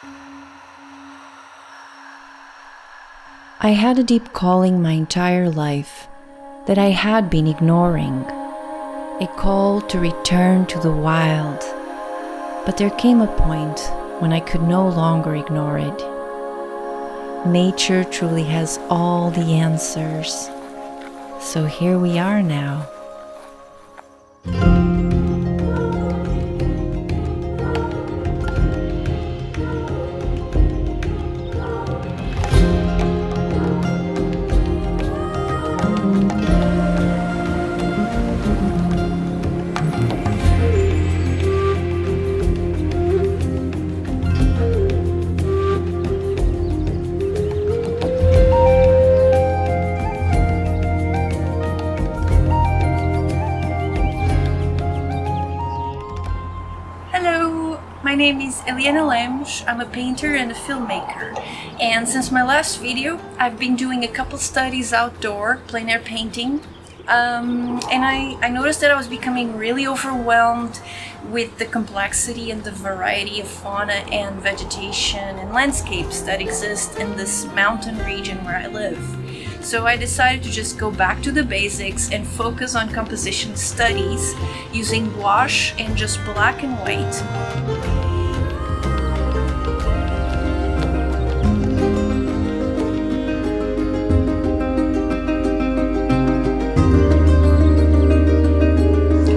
I had a deep calling my entire life that I had been ignoring, a call to return to the wild. But there came a point when I could no longer ignore it. Nature truly has all the answers. So here we are now. My name is Eliana Lemos. I'm a painter and a filmmaker, and since my last video I've been doing a couple studies outdoor plein air painting, and I noticed that I was becoming really overwhelmed with the complexity and the variety of fauna and vegetation and landscapes that exist in this mountain region where I live. So I decided to just go back to the basics and focus on composition studies using gouache and just black and white.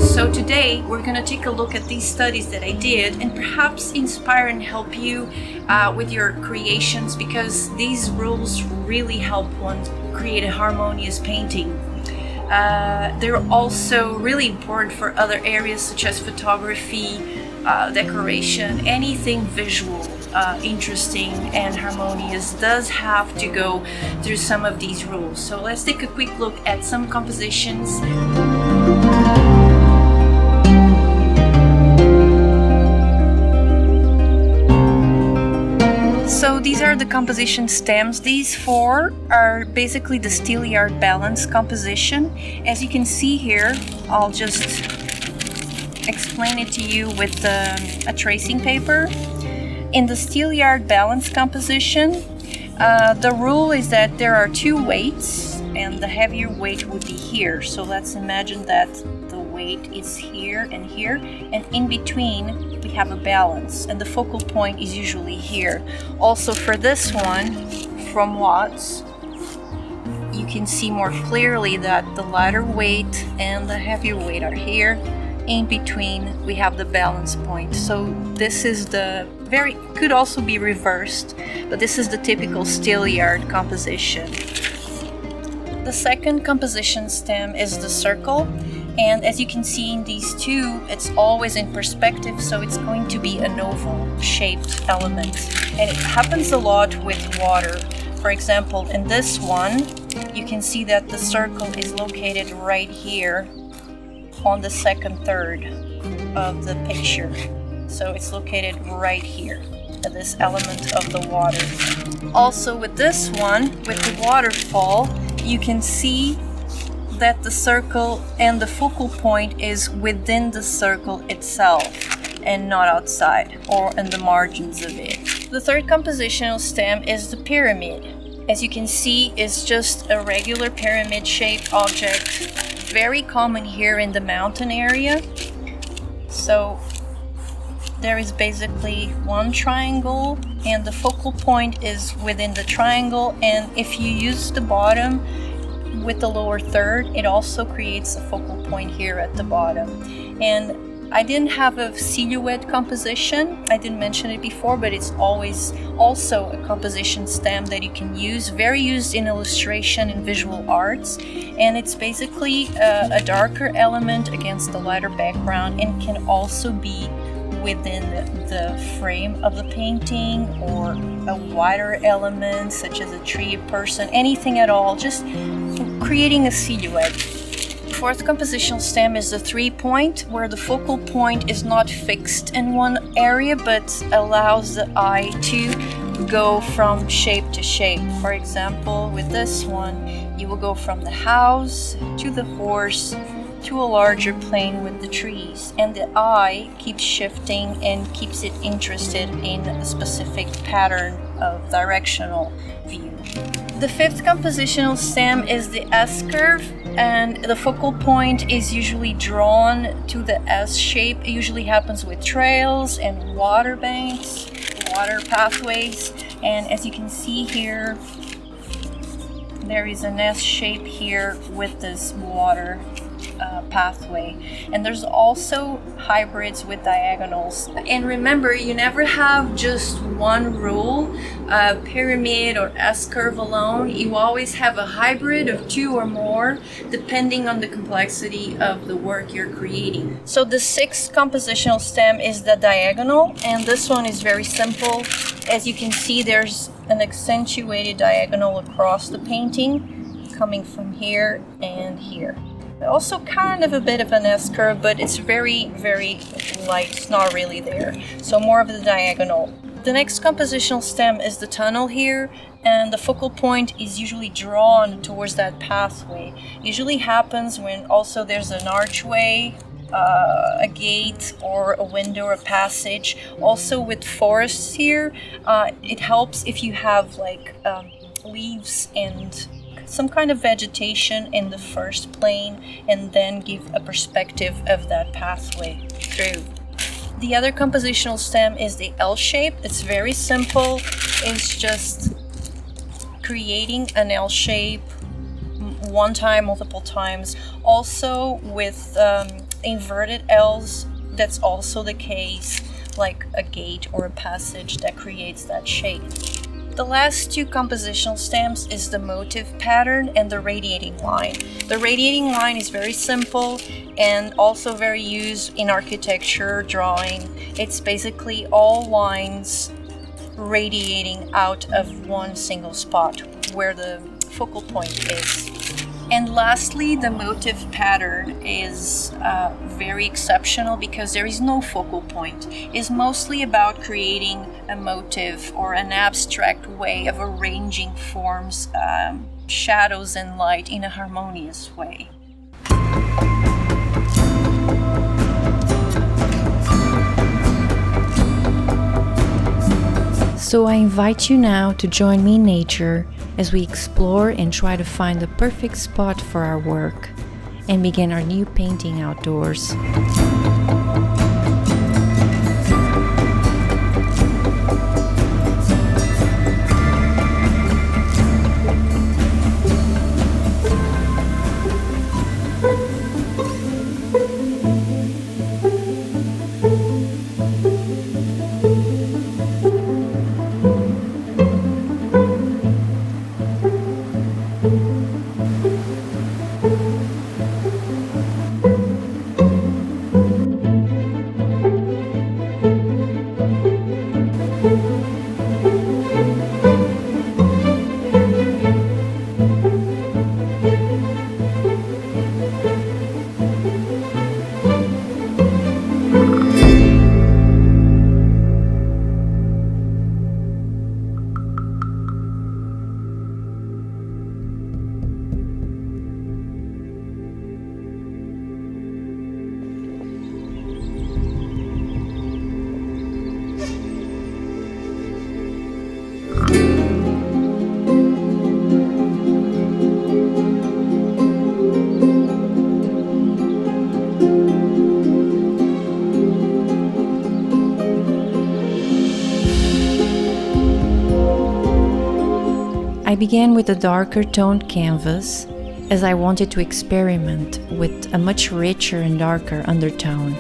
So today we're going to take a look at these studies that I did and perhaps inspire and help you with your creations, because these rules really help one create a harmonious painting. They're also really important for other areas such as photography, decoration, anything visual, interesting and harmonious does have to go through some of these rules. So let's take a quick look at some compositions. So these are the composition stems. These four are basically the Steelyard balance composition. As you can see here, I'll just explain it to you with a tracing paper. In the Steelyard balance composition, the rule is that there are two weights and the heavier weight would be here. So let's imagine that the weight is here, and in between we have a balance, and the focal point is usually here. Also for this one, from Watts, you can see more clearly that the lighter weight and the heavier weight are here. In between we have the balance point. So this is could also be reversed, but this is the typical Steelyard composition. The second composition stem is the circle, and as you can see in these two, it's always in perspective, so it's going to be an oval shaped element, and it happens a lot with water. For example, in this one you can see that the circle is located right here on the second third of the picture. So it's located right here, this element of the water. Also with this one, with the waterfall, you can see that the circle and the focal point is within the circle itself and not outside or in the margins of it. The third compositional stem is the pyramid. As you can see, it's just a regular pyramid shaped object, very common here in the mountain area. So there is basically one triangle and the focal point is within the triangle, and if you use the bottom with the lower third, it also creates a focal point here at the bottom. And I didn't have a silhouette composition, I didn't mention it before, but it's always also a composition stem that you can use, very used in illustration and visual arts, and it's basically a darker element against the lighter background and can also be within the frame of the painting, or a wider element such as a tree, a person, anything at all, just creating a silhouette. Fourth compositional stem is the 3-point, where the focal point is not fixed in one area but allows the eye to go from shape to shape. For example, with this one, you will go from the house to the horse to a larger plane with the trees, and the eye keeps shifting and keeps it interested in a specific pattern of directional view. The fifth compositional stem is the S-curve, and the focal point is usually drawn to the S shape. It usually happens with trails and water banks, water pathways, and as you can see here, there is an S shape here with this water pathway, and there's also hybrids with diagonals. And remember, you never have just one rule, pyramid or S-curve alone. You always have a hybrid of two or more, depending on the complexity of the work you're creating. So the sixth compositional stem is the diagonal, and this one is very simple. As you can see, there's an accentuated diagonal across the painting coming from here and here. Also kind of a bit of an S-curve, but it's very, very light. It's not really there. So more of the diagonal. The next compositional stem is the tunnel here, and the focal point is usually drawn towards that pathway. Usually happens when also there's an archway, a gate or a window or a passage. Also with forests here, it helps if you have like leaves and some kind of vegetation in the first plane, and then give a perspective of that pathway through. The other compositional stem is the L shape. It's very simple. It's just creating an L shape one time, multiple times. Also with inverted L's, that's also the case, like a gate or a passage that creates that shape. The last two compositional stems is the motive pattern and the radiating line. The radiating line is very simple and also very used in architecture, drawing. It's basically all lines radiating out of one single spot where the focal point is. And lastly, the motive pattern is very exceptional because there is no focal point. It's mostly about creating a motive or an abstract way of arranging forms, shadows and light in a harmonious way. So I invite you now to join me in nature as we explore and try to find the perfect spot for our work and begin our new painting outdoors. I began with a darker toned canvas as I wanted to experiment with a much richer and darker undertone.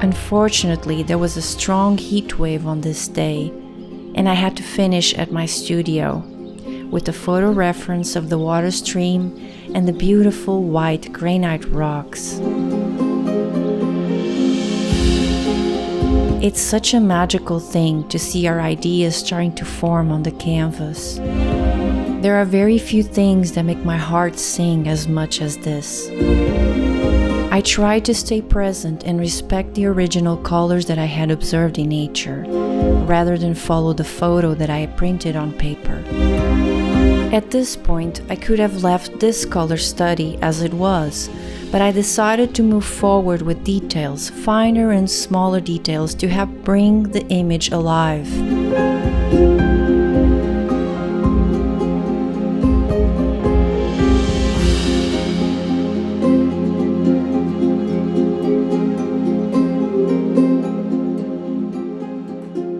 Unfortunately, there was a strong heat wave on this day, and I had to finish at my studio with a photo reference of the water stream and the beautiful white granite rocks. It's such a magical thing to see our ideas starting to form on the canvas. There are very few things that make my heart sing as much as this. I try to stay present and respect the original colors that I had observed in nature, rather than follow the photo that I printed on paper. At this point, I could have left this color study as it was, but I decided to move forward with details, finer and smaller details, to help bring the image alive.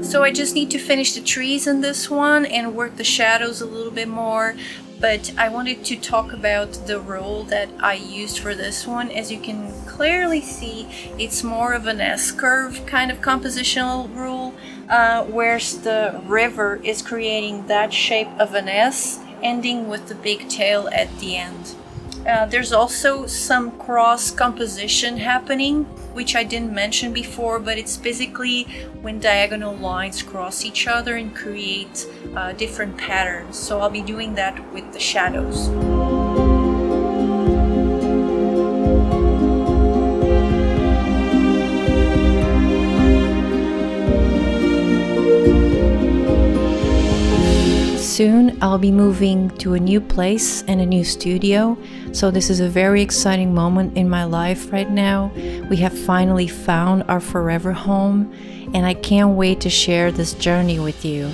So I just need to finish the trees in this one and work the shadows a little bit more, but I wanted to talk about the rule that I used for this one. As you can clearly see, it's more of an S-curve kind of compositional rule, whereas the river is creating that shape of an S, ending with the big tail at the end. There's also some cross composition happening, which I didn't mention before, but it's basically when diagonal lines cross each other and create different patterns. So I'll be doing that with the shadows. Soon I'll be moving to a new place and a new studio, so this is a very exciting moment in my life right now. We have finally found our forever home, and I can't wait to share this journey with you.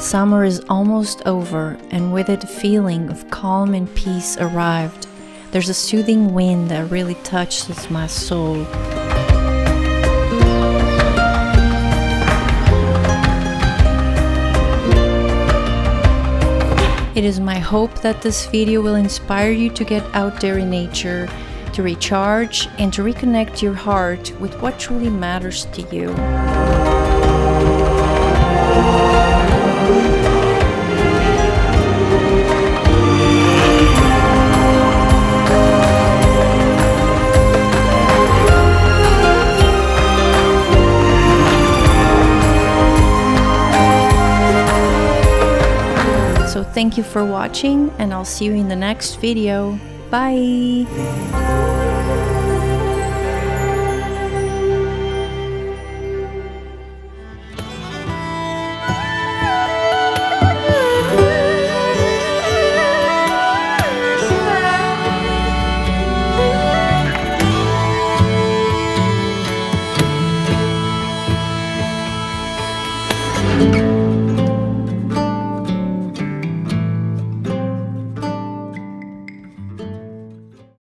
Summer is almost over, and with it a feeling of calm and peace arrived. There's a soothing wind that really touches my soul. It is my hope that this video will inspire you to get out there in nature, to recharge and to reconnect your heart with what truly matters to you. So thank you for watching, and I'll see you in the next video. Bye!